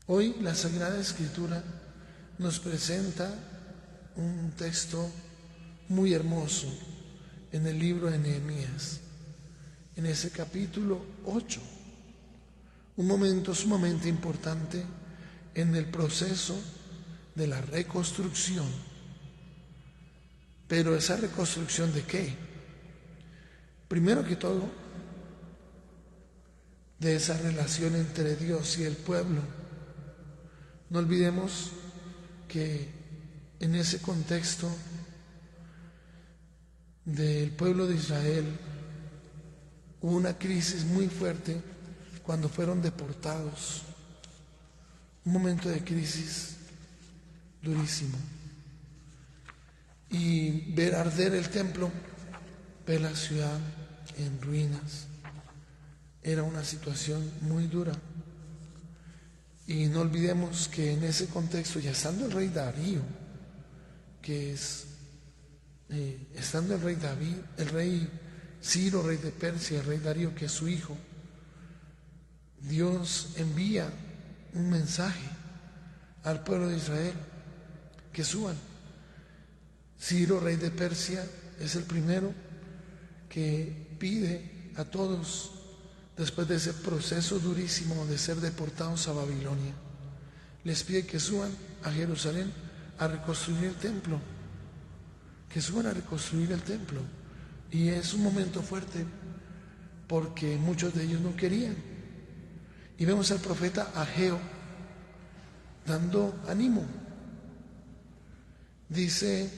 Hoy la Sagrada Escritura nos presenta un texto muy hermoso en el libro de Nehemías, en ese capítulo 8, un momento sumamente importante en el proceso de la reconstrucción. Pero esa reconstrucción ¿de qué? Primero que todo, de esa relación entre Dios y el pueblo. No olvidemos que en ese contexto del pueblo de Israel hubo una crisis muy fuerte cuando fueron deportados, un momento de crisis durísimo. Y ver arder el templo, ver la ciudad en ruinas, era una situación muy dura. Y no olvidemos que en ese contexto, ya estando el rey Darío, estando el rey David, el rey Ciro, rey de Persia, el rey Darío, que es su hijo, Dios envía un mensaje al pueblo de Israel, que suban. Ciro, rey de Persia, es el primero que pide a todos, después de ese proceso durísimo de ser deportados a Babilonia, les pide que suban a Jerusalén a reconstruir el templo, que suban a reconstruir el templo. Y es un momento fuerte porque muchos de ellos no querían. Y vemos al profeta Ageo dando ánimo. Dice,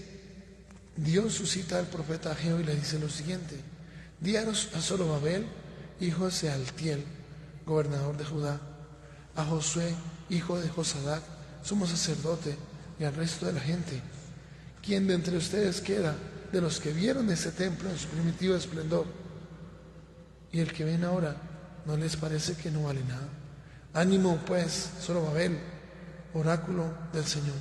Dios suscita al profeta Ageo y le dice lo siguiente: di a Zorobabel, hijo de Sealtiel, gobernador de Judá, a Josué, hijo de Josadac, sumo sacerdote, y al resto de la gente: ¿quién de entre ustedes queda de los que vieron ese templo en su primitivo esplendor? Y el que ven ahora, ¿no les parece que no vale nada? Ánimo pues, Zorobabel, oráculo del Señor.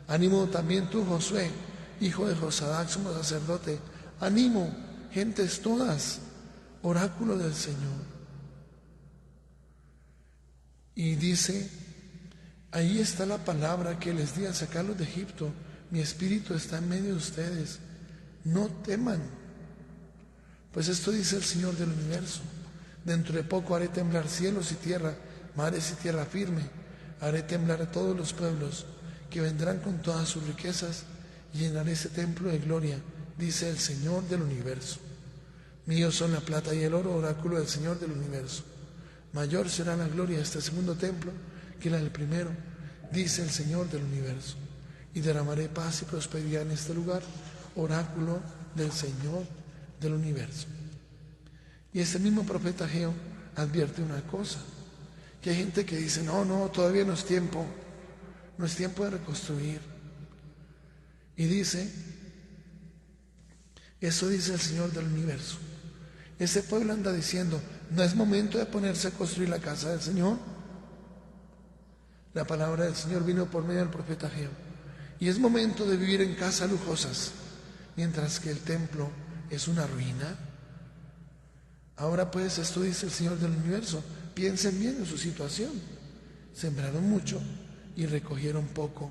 Ánimo también tú, Josué, hijo de Josadac, sumo sacerdote. Ánimo, gentes todas, oráculo del Señor. Y dice, ahí está la palabra que les di al sacarlos de Egipto: mi espíritu está en medio de ustedes, no teman. Pues esto dice el Señor del universo: dentro de poco haré temblar cielos y tierra, mares y tierra firme. Haré temblar a todos los pueblos que vendrán con todas sus riquezas, y llenaré ese templo de gloria, dice el Señor del universo. Míos son la plata y el oro, oráculo del Señor del universo. Mayor será la gloria de este segundo templo que la del primero, dice el Señor del universo. Y derramaré paz y prosperidad en este lugar, oráculo del Señor del universo. Y este mismo profeta Ageo advierte una cosa, que hay gente que dice, no, todavía no es tiempo de reconstruir. Y dice, eso dice el Señor del universo. Ese pueblo anda diciendo, ¿no es momento de ponerse a construir la casa del Señor? La palabra del Señor vino por medio del profeta Ageo. Y es momento de vivir en casas lujosas, mientras que el templo es una ruina. Ahora pues, esto dice el Señor del universo: piensen bien en su situación. Sembraron mucho y recogieron poco.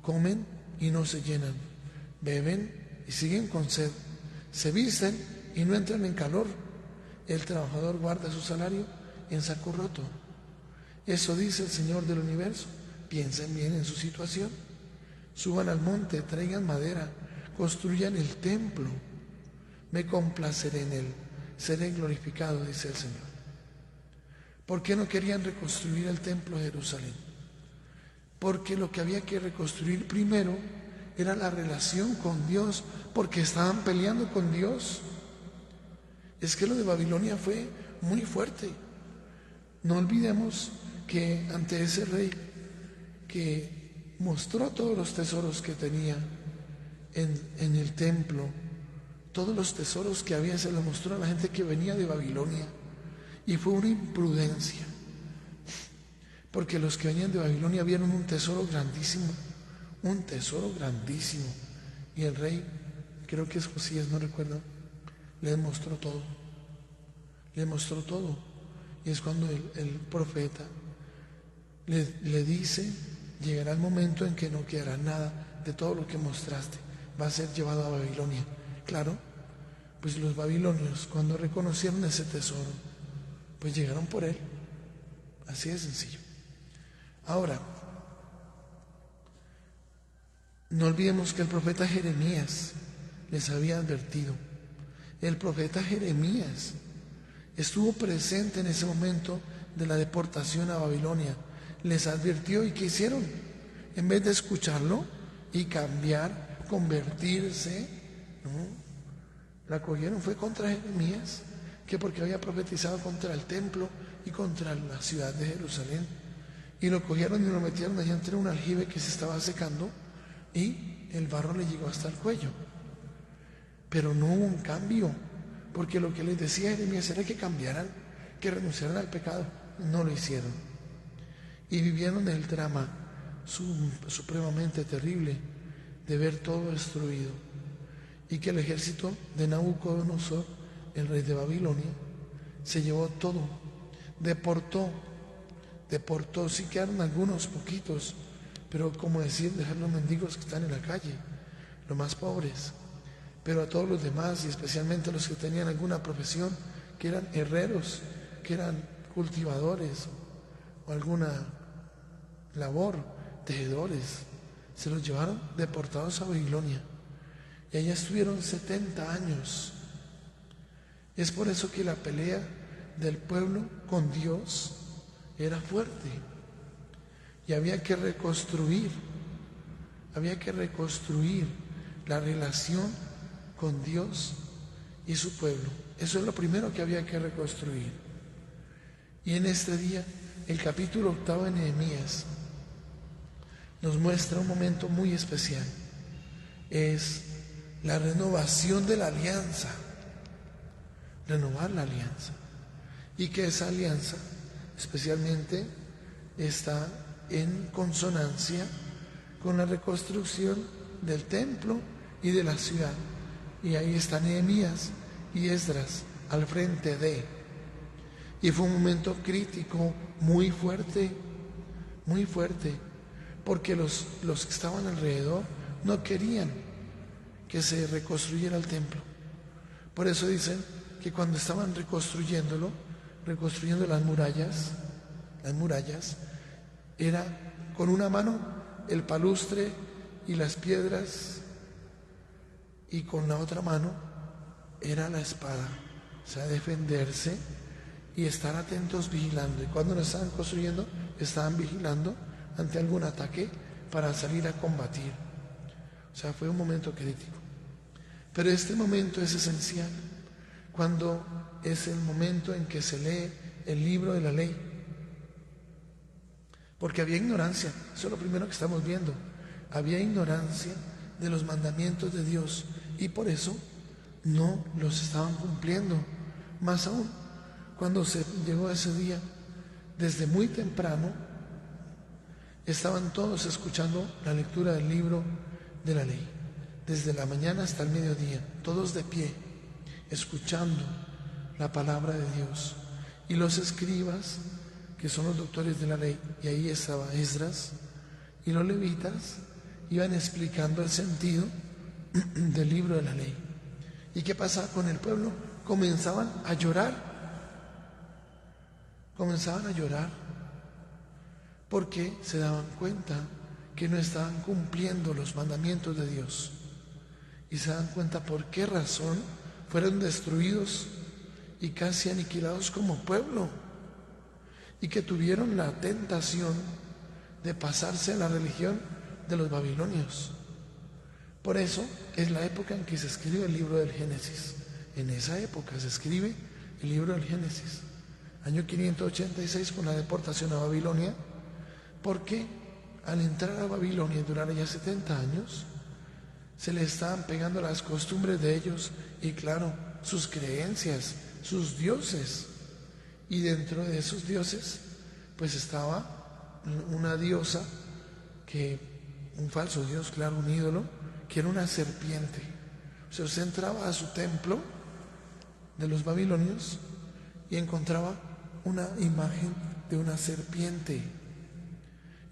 Comen y no se llenan. Beben y siguen con sed. Se visten y no entran en calor. El trabajador guarda su salario en saco roto. Eso dice el Señor del universo: piensen bien en su situación. Suban al monte, traigan madera, construyan el templo. Me complaceré en él, seré glorificado, dice el Señor. ¿Por qué no querían reconstruir el templo de Jerusalén? Porque lo que había que reconstruir primero era la relación con Dios, porque estaban peleando con Dios. Es que lo de Babilonia fue muy fuerte. No olvidemos que ante ese rey que mostró todos los tesoros que tenía en el templo, todos los tesoros que había, se los mostró a la gente que venía de Babilonia. Y fue una imprudencia, porque los que venían de Babilonia vieron un tesoro grandísimo, y el rey, creo que es Josías, no recuerdo, les mostró todo. Y es cuando el profeta le dice, llegará el momento en que no quedará nada de todo lo que mostraste, va a ser llevado a Babilonia. Claro, pues los babilonios, cuando reconocieron ese tesoro, pues llegaron por él. Así de sencillo. Ahora, no olvidemos que el profeta Jeremías les había advertido. El profeta Jeremías estuvo presente en ese momento de la deportación a Babilonia. Les advirtió, ¿y qué hicieron? En vez de escucharlo y cambiar, convertirse, ¿no? La cogieron fue contra Jeremías, que porque había profetizado contra el templo y contra la ciudad de Jerusalén. Y lo cogieron y lo metieron allá entre un aljibe que se estaba secando y el barro le llegó hasta el cuello. Pero no hubo un cambio, porque lo que les decía Jeremías era que cambiaran, que renunciaran al pecado. No lo hicieron. Y vivieron el drama supremamente terrible de ver todo destruido y que el ejército de Nabucodonosor, el rey de Babilonia, se llevó todo, deportó, sí quedaron algunos poquitos, pero como decir, dejar los mendigos que están en la calle, los más pobres, pero a todos los demás y especialmente a los que tenían alguna profesión, que eran herreros, que eran cultivadores o alguna labor, tejedores, se los llevaron deportados a Babilonia y allá estuvieron 70 años. Es por eso que la pelea del pueblo con Dios era fuerte y había que reconstruir la relación con Dios y su pueblo. Eso es lo primero que había que reconstruir. Y en este día, el capítulo 8 de Nehemías nos muestra un momento muy especial. Es la renovación de la alianza. Renovar la alianza. Y que esa alianza especialmente está en consonancia con la reconstrucción del templo y de la ciudad. Y ahí está Nehemías y Esdras al frente de. Y fue un momento crítico, muy fuerte, porque los que estaban alrededor no querían que se reconstruyera el templo. Por eso dicen que cuando estaban reconstruyendo las murallas, era con una mano el palustre y las piedras y con la otra mano era la espada, o sea, defenderse y estar atentos vigilando. Y cuando lo estaban construyendo, estaban vigilando ante algún ataque para salir a combatir. O sea, fue un momento crítico. Pero este momento es esencial, cuando es el momento en que se lee el libro de la ley. Porque había ignorancia, eso es lo primero que estamos viendo. Había ignorancia de los mandamientos de Dios y por eso no los estaban cumpliendo. Más aún, cuando se llegó ese día, desde muy temprano, estaban todos escuchando la lectura del libro de la ley. Desde la mañana hasta el mediodía, todos de pie, escuchando la palabra de Dios. Y los escribas, que son los doctores de la ley, y ahí estaba Esdras, y los levitas iban explicando el sentido del libro de la ley. ¿Y qué pasaba con el pueblo? Comenzaban a llorar, porque se daban cuenta que no estaban cumpliendo los mandamientos de Dios. Y se dan cuenta por qué razón fueron destruidos y casi aniquilados como pueblo, y que tuvieron la tentación de pasarse a la religión de los babilonios. Por eso es la época en que se escribe el libro del Génesis. En esa época se escribe el libro del Génesis, año 586, con la deportación a Babilonia, porque al entrar a Babilonia y durar ya 70 años, se le estaban pegando las costumbres de ellos y claro, sus creencias, sus dioses. Y dentro de esos dioses, pues estaba una diosa, un falso dios, claro, un ídolo, que era una serpiente. O sea, usted entraba a su templo de los babilonios y encontraba una imagen de una serpiente.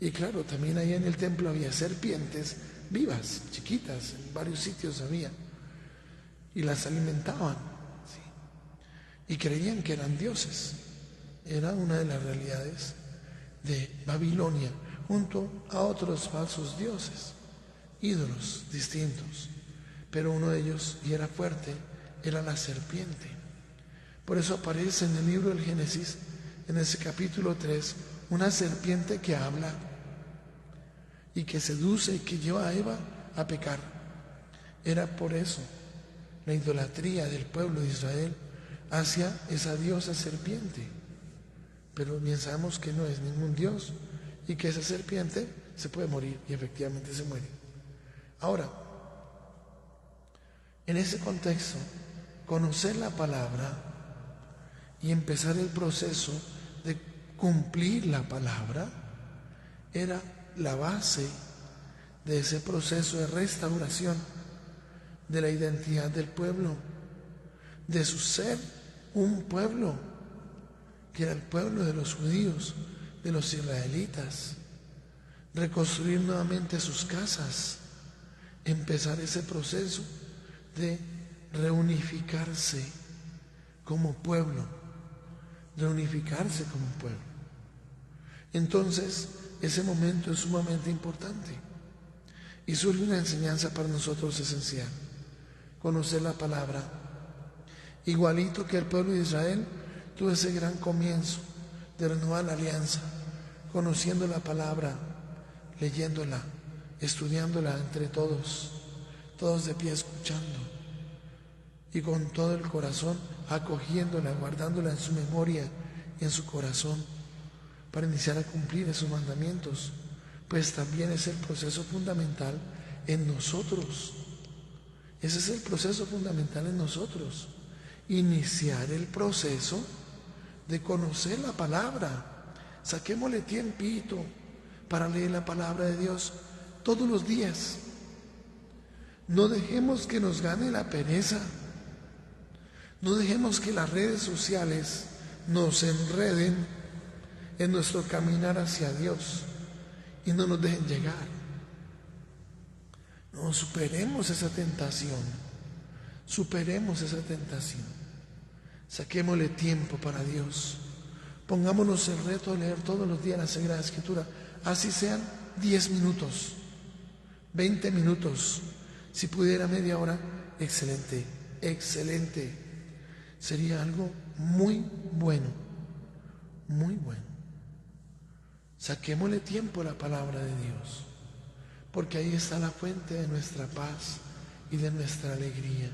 Y claro, también ahí en el templo había serpientes vivas, chiquitas, en varios sitios había, y las alimentaban, ¿sí? Y creían que eran dioses. Era una de las realidades de Babilonia, junto a otros falsos dioses, ídolos distintos. Pero uno de ellos, y era fuerte, era la serpiente. Por eso aparece en el libro del Génesis, en ese capítulo 3, una serpiente que habla y que seduce y que lleva a Eva a pecar. Era por eso la idolatría del pueblo de Israel hacia esa diosa serpiente. Pero bien sabemos que no es ningún dios y que esa serpiente se puede morir, y efectivamente se muere. Ahora, en ese contexto, conocer la palabra y empezar el proceso de cumplir la palabra era la base de ese proceso de restauración de la identidad del pueblo, de su ser un pueblo, que era el pueblo de los judíos, de los israelitas, reconstruir nuevamente sus casas, empezar ese proceso de reunificarse como pueblo, reunificarse como pueblo. Entonces, ese momento es sumamente importante y surge una enseñanza para nosotros esencial: conocer la palabra. Igualito que el pueblo de Israel tuvo ese gran comienzo de renovar la alianza, conociendo la palabra, leyéndola, estudiándola entre todos de pie escuchando y con todo el corazón acogiéndola, guardándola en su memoria y en su corazón para iniciar a cumplir esos mandamientos. Pues también es el proceso fundamental en nosotros. Ese es el proceso fundamental en nosotros. Iniciar el proceso de conocer la palabra. Saquémosle tiempito para leer la palabra de Dios todos los días. No dejemos que nos gane la pereza. No dejemos que las redes sociales nos enreden en nuestro caminar hacia Dios y no nos dejen llegar. No, superemos esa tentación. Superemos esa tentación. Saquémosle tiempo para Dios. Pongámonos el reto de leer todos los días la Sagrada Escritura, así sean 10 minutos, 20 minutos. Si pudiera media hora, excelente, excelente. Sería algo muy bueno, muy bueno. Saquémosle tiempo a la palabra de Dios, porque ahí está la fuente de nuestra paz y de nuestra alegría.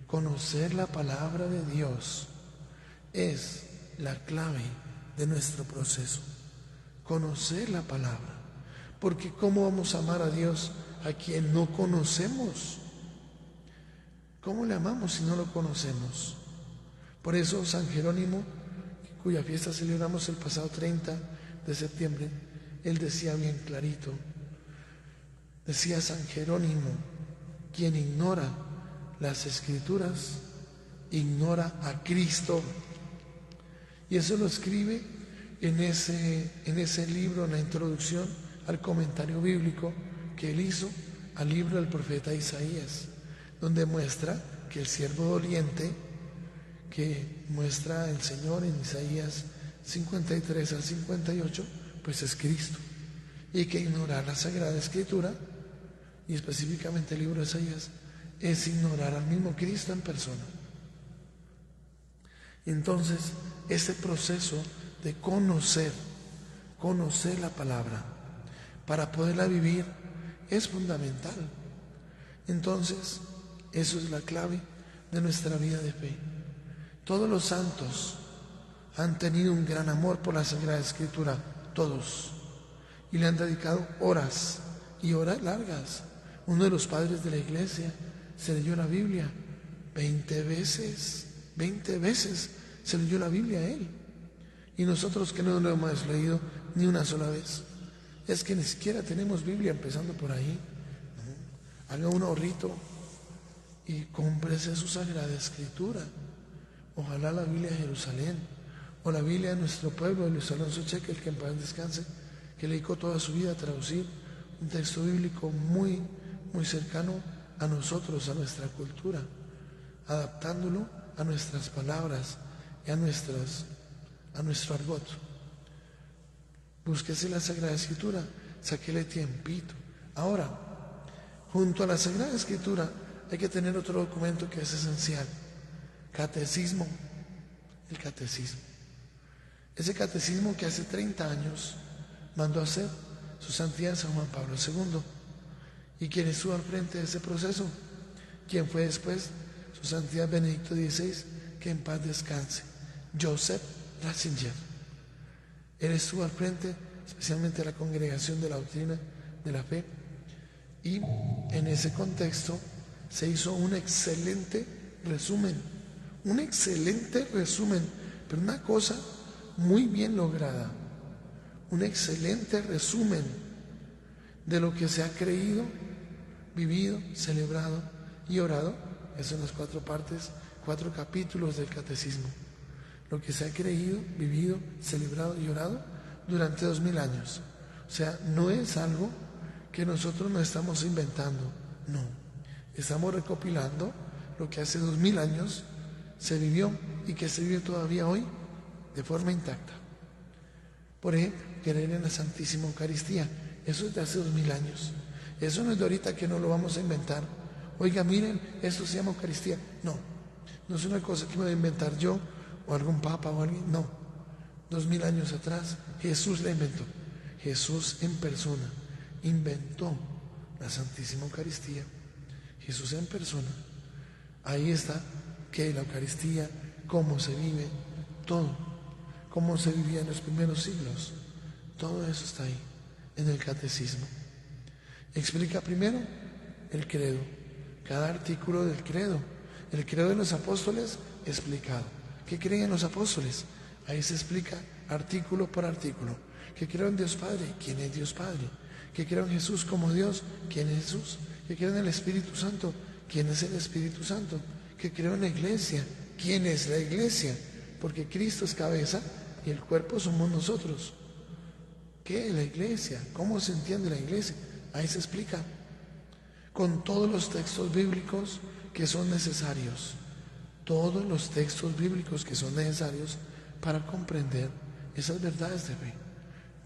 Conocer la palabra de Dios es la clave de nuestro proceso. Conocer la palabra, porque ¿cómo vamos a amar a Dios a quien no conocemos? ¿Cómo le amamos si no lo conocemos? Por eso San Jerónimo, cuya fiesta celebramos el pasado 30 de septiembre, él decía bien clarito, decía San Jerónimo: quien ignora las Escrituras ignora a Cristo. Y eso lo escribe en ese libro, en la introducción al comentario bíblico que él hizo al libro del profeta Isaías, donde muestra que el siervo doliente que muestra el Señor en Isaías 53 al 58, pues es Cristo, y que ignorar la Sagrada Escritura, y específicamente el libro de Isaías, es ignorar al mismo Cristo en persona. Entonces, ese proceso de conocer la palabra para poderla vivir es fundamental. Entonces, eso es la clave de nuestra vida de fe. Todos los santos han tenido un gran amor por la Sagrada Escritura, todos, y le han dedicado horas y horas largas. Uno de los padres de la iglesia se leyó la Biblia 20 veces se leyó la Biblia a él, y nosotros que no lo hemos leído ni una sola vez, es que ni siquiera tenemos Biblia, empezando por ahí. Haga un ahorrito y cómprese su Sagrada Escritura. Ojalá la Biblia de Jerusalén o la Biblia de nuestro pueblo, de Luis Alonso Cheque, el que en paz descanse, que le dedicó toda su vida a traducir un texto bíblico muy, muy cercano a nosotros, a nuestra cultura, adaptándolo a nuestras palabras y a nuestro argot. Búsquese la Sagrada Escritura, sáquele tiempito. Ahora, junto a la Sagrada Escritura hay que tener otro documento que es esencial: catecismo. El catecismo. Ese catecismo que hace 30 años mandó a hacer su santidad San Juan Pablo II. ¿Y quién estuvo al frente de ese proceso? ¿Quién fue después? Su santidad Benedicto XVI, que en paz descanse, Joseph Ratzinger. Él estuvo al frente especialmente de la Congregación de la Doctrina de la Fe, y en ese contexto se hizo un excelente resumen, pero una cosa muy bien lograda, un excelente resumen de lo que se ha creído, vivido, celebrado y orado. Esas son las 4 partes, 4 capítulos del catecismo. Lo que se ha creído, vivido, celebrado y orado durante 2000 años. O sea, no es algo que nosotros nos estamos inventando, no. Estamos recopilando lo que hace 2000 años se vivió y que se vive todavía hoy de forma intacta. Por ejemplo, creer en la Santísima Eucaristía. Eso es de hace 2000 años. Eso no es de ahorita, que no lo vamos a inventar. Oiga, miren, esto se llama Eucaristía. No, no es una cosa que me voy a inventar yo o algún papa o alguien. No, 2000 años atrás Jesús la inventó. Jesús en persona inventó la Santísima Eucaristía. Jesús en persona. Ahí está que la Eucaristía, cómo se vive, todo, cómo se vivía en los primeros siglos, todo eso está ahí en el catecismo. Explica primero el credo, cada artículo del credo. El credo de los apóstoles explicado. ¿Qué creen los apóstoles? Ahí se explica artículo por artículo. ¿Qué creo en Dios Padre? ¿Quién es Dios Padre? ¿Qué creo en Jesús como Dios? ¿Quién es Jesús? ¿Qué creo en el Espíritu Santo? ¿Quién es el Espíritu Santo? ¿Qué creo en la iglesia? ¿Quién es la iglesia? Porque Cristo es cabeza y el cuerpo somos nosotros. ¿Qué es la iglesia? ¿Cómo se entiende la iglesia? Ahí se explica, con todos los textos bíblicos que son necesarios, todos los textos bíblicos que son necesarios para comprender esas verdades de fe,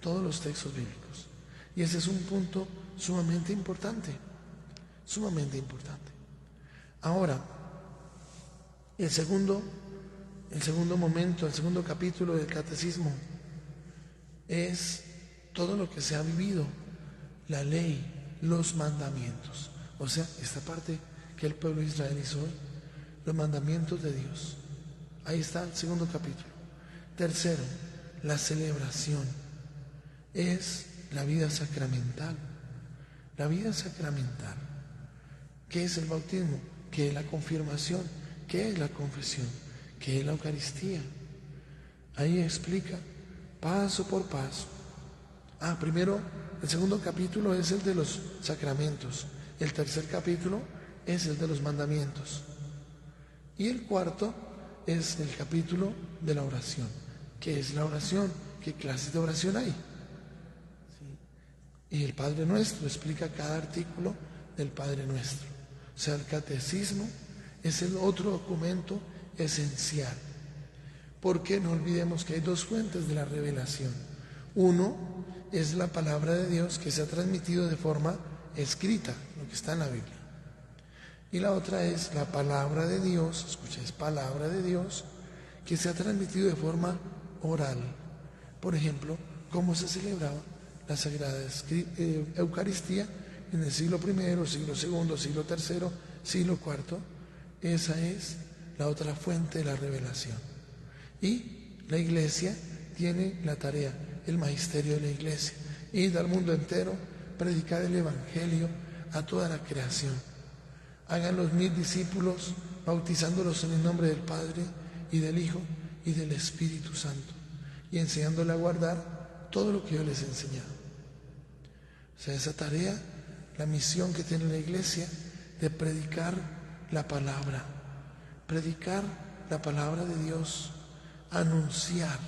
todos los textos bíblicos. Y ese es un punto sumamente importante, sumamente importante. Ahora, el segundo momento, el segundo capítulo del catecismo es todo lo que se ha vivido, la ley, los mandamientos. O sea, esta parte que el pueblo de Israel hizo hoy, los mandamientos de Dios. Ahí está el segundo capítulo. Tercero, la celebración es la vida sacramental. La vida sacramental. ¿Qué es el bautismo? ¿Qué es la confirmación? ¿Qué es la confesión? ¿Qué es la Eucaristía? Ahí explica paso por paso. Primero, el segundo capítulo es el de los sacramentos. El tercer capítulo es el de los mandamientos. Y el cuarto es el capítulo de la oración. ¿Qué es la oración? ¿Qué clases de oración hay? ¿Sí? Y el Padre Nuestro explica cada artículo del Padre Nuestro. O sea, el catecismo es el otro documento esencial. Porque no olvidemos que hay 2 fuentes de la revelación. Uno es la palabra de Dios que se ha transmitido de forma escrita, lo que está en la Biblia. Y la otra es la palabra de Dios, escucha, es palabra de Dios que se ha transmitido de forma oral. Por ejemplo, cómo se celebraba la Sagrada Eucaristía en el siglo I, siglo II, siglo III, siglo IV. Esa es la otra fuente de la revelación. Y la Iglesia tiene la tarea, el magisterio de la Iglesia, ir al mundo entero, predicar el Evangelio a toda la creación. Hagan los 1000 discípulos, bautizándolos en el nombre del Padre y del Hijo y del Espíritu Santo, y enseñándoles a guardar todo lo que yo les he enseñado. O sea, esa tarea, la misión que tiene la Iglesia de predicar la palabra de Dios, anunciar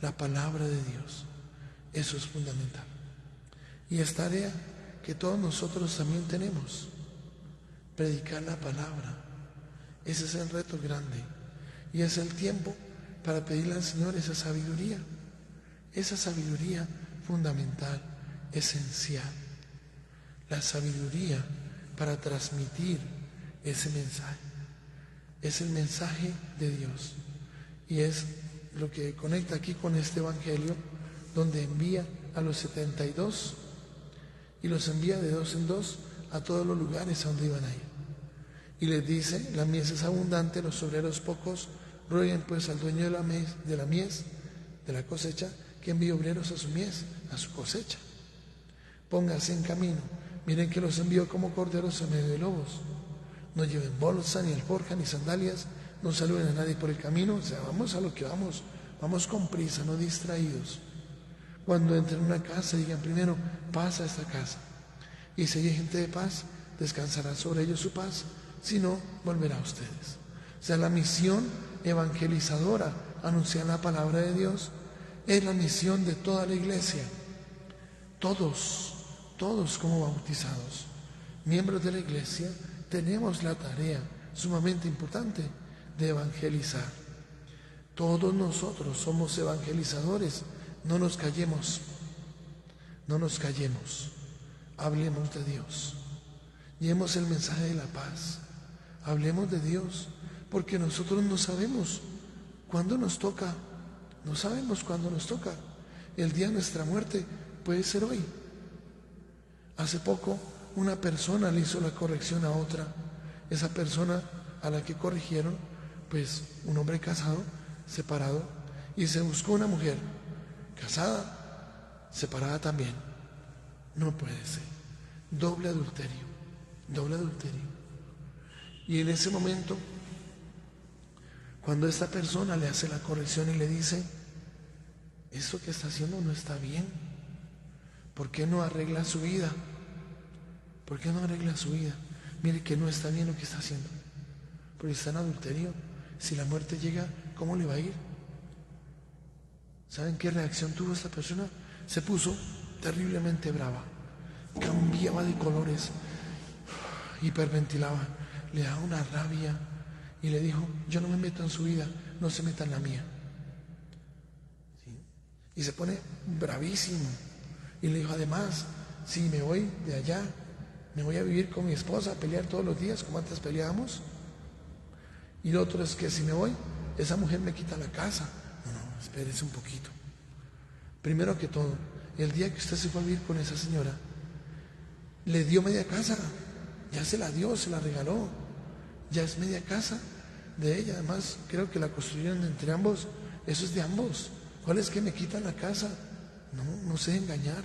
la palabra de Dios. Eso es fundamental. Y es tarea que todos nosotros también tenemos, predicar la palabra. Ese es el reto grande. Y es el tiempo para pedirle al Señor esa sabiduría fundamental, esencial. La sabiduría para transmitir ese mensaje. Es el mensaje de Dios. Y es lo que conecta aquí con este evangelio, donde envía a los 72 y los envía de 2 en 2 a todos los lugares a donde iban a ir. Y les dice: la mies es abundante, los obreros pocos, rueguen pues al dueño de la mies, de la cosecha, que envíe obreros a su mies, a su cosecha. Pónganse en camino, miren que los envío como corderos en medio de lobos. No lleven bolsa, ni alforja, ni sandalias, no saluden a nadie por el camino. O sea, vamos a lo que vamos, vamos con prisa, no distraídos. Cuando entren en una casa, digan primero: paz a esta casa. Y si hay gente de paz, descansará sobre ellos su paz, si no, volverá a ustedes. O sea, la misión evangelizadora, anunciar la palabra de Dios, es la misión de toda la iglesia. Todos como bautizados, miembros de la iglesia, tenemos la tarea sumamente importante de evangelizar. Todos nosotros somos evangelizadores. No nos callemos, hablemos de Dios, llevemos el mensaje de la paz, hablemos de Dios, porque nosotros no sabemos cuándo nos toca, el día de nuestra muerte puede ser hoy. Hace poco una persona le hizo la corrección a otra. Esa persona a la que corrigieron, pues un hombre casado, separado, y se buscó una mujer casada, separada también. No puede ser. Doble adulterio. Y en ese momento, cuando esta persona le hace la corrección y le dice: esto que está haciendo no está bien, ¿por qué no arregla su vida? Mire que no está bien lo que está haciendo, porque está en adulterio. Si la muerte llega, ¿cómo le va a ir? ¿Saben qué reacción tuvo esta persona? Se puso terriblemente brava, cambiaba de colores, hiperventilaba, le daba una rabia y le dijo: yo no me meto en su vida, no se meta en la mía. ¿Sí? Y se pone bravísimo y le dijo: además, si me voy de allá, me voy a vivir con mi esposa, a pelear todos los días como antes peleábamos. Y lo otro es que si me voy, esa mujer me quita la casa. No, espérese un poquito. Primero que todo, el día que usted se fue a vivir con esa señora, le dio media casa, ya se la dio, se la regaló, ya es media casa de ella. Además, creo que la construyeron entre ambos, eso es de ambos. ¿Cuál es que me quitan la casa? No sé engañar.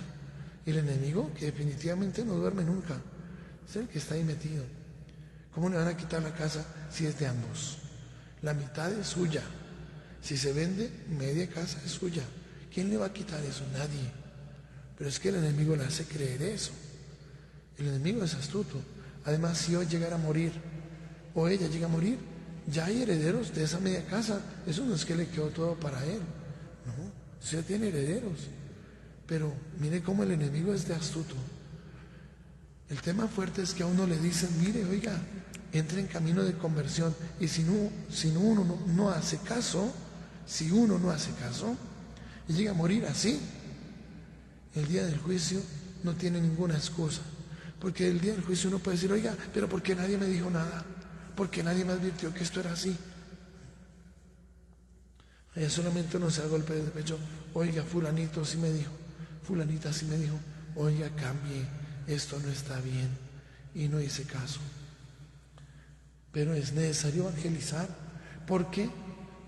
Y el enemigo, que definitivamente no duerme nunca, es el que está ahí metido. ¿Cómo le van a quitar la casa si es de ambos? La mitad es suya. Si se vende, media casa es suya. ¿Quién le va a quitar eso? Nadie. Pero es que el enemigo le hace creer eso. El enemigo es astuto. Además, si hoy llegara a morir, o ella llega a morir, ya hay herederos de esa media casa. Eso no es que le quedó todo para él. No, usted tiene herederos. Pero mire cómo el enemigo es de astuto. El tema fuerte es que a uno le dicen: mire, oiga, entre en camino de conversión. Y si uno no hace caso, y llega a morir así, el día del juicio no tiene ninguna excusa. Porque el día del juicio uno puede decir: oiga, pero ¿por qué nadie me dijo nada? ¿Por qué nadie me advirtió que esto era así? Allá solamente uno se da golpe de pecho: oiga, fulanito sí me dijo, fulanita sí me dijo, oiga, cambie, esto no está bien, y no hice caso. Pero es necesario evangelizar, porque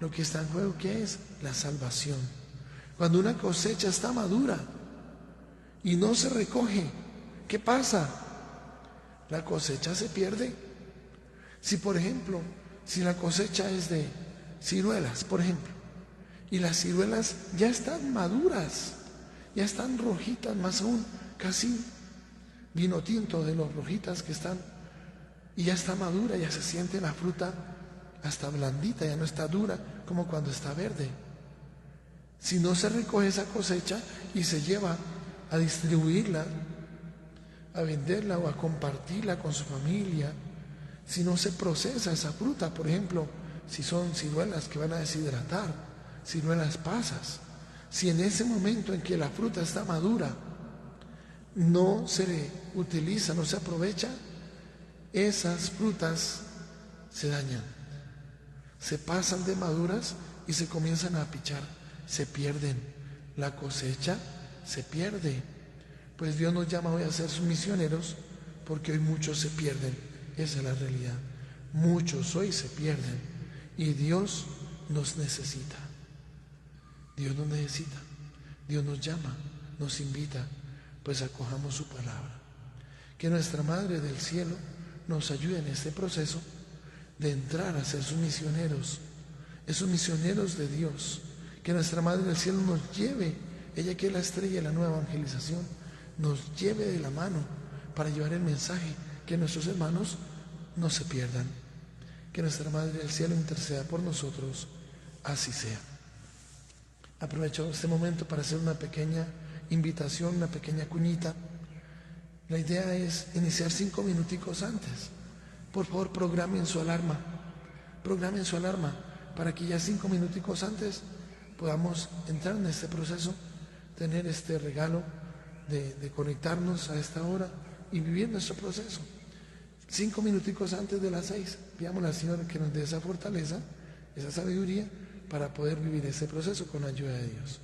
lo que está en juego, ¿qué es? La salvación. Cuando una cosecha está madura y no se recoge, ¿qué pasa? La cosecha se pierde. Si, por ejemplo, si la cosecha es de ciruelas, por ejemplo, y las ciruelas ya están maduras, ya están rojitas, más aún, casi vino tinto de los rojitas que están, y ya está madura, ya se siente la fruta hasta blandita, ya no está dura como cuando está verde. Si no se recoge esa cosecha y se lleva a distribuirla, a venderla o a compartirla con su familia, si no se procesa esa fruta, por ejemplo, si son ciruelas que van a deshidratar, ciruelas pasas, si en ese momento en que la fruta está madura no se le utiliza, no se aprovecha, esas frutas se dañan, se pasan de maduras y se comienzan a pichar, se pierden, la cosecha se pierde. Pues Dios nos llama hoy a ser sus misioneros, porque hoy muchos se pierden, esa es la realidad. Muchos hoy se pierden y Dios nos necesita. Dios nos necesita, Dios nos llama, nos invita, pues acojamos su palabra. Que nuestra Madre del Cielo nos ayude en este proceso de entrar a ser sus misioneros, esos misioneros de Dios. Que nuestra Madre del Cielo nos lleve, ella que es la estrella de la nueva evangelización, nos lleve de la mano para llevar el mensaje, que nuestros hermanos no se pierdan. Que nuestra Madre del Cielo interceda por nosotros, así sea. Aprovecho este momento para hacer una pequeña invitación, una pequeña cuñita. La idea es iniciar 5 minuticos antes. Por favor, programen su alarma para que ya 5 minuticos antes podamos entrar en este proceso, tener este regalo de conectarnos a esta hora y vivir nuestro proceso. 5 minuticos antes de las 6, pidamos al Señor que nos dé esa fortaleza, esa sabiduría para poder vivir ese proceso con la ayuda de Dios.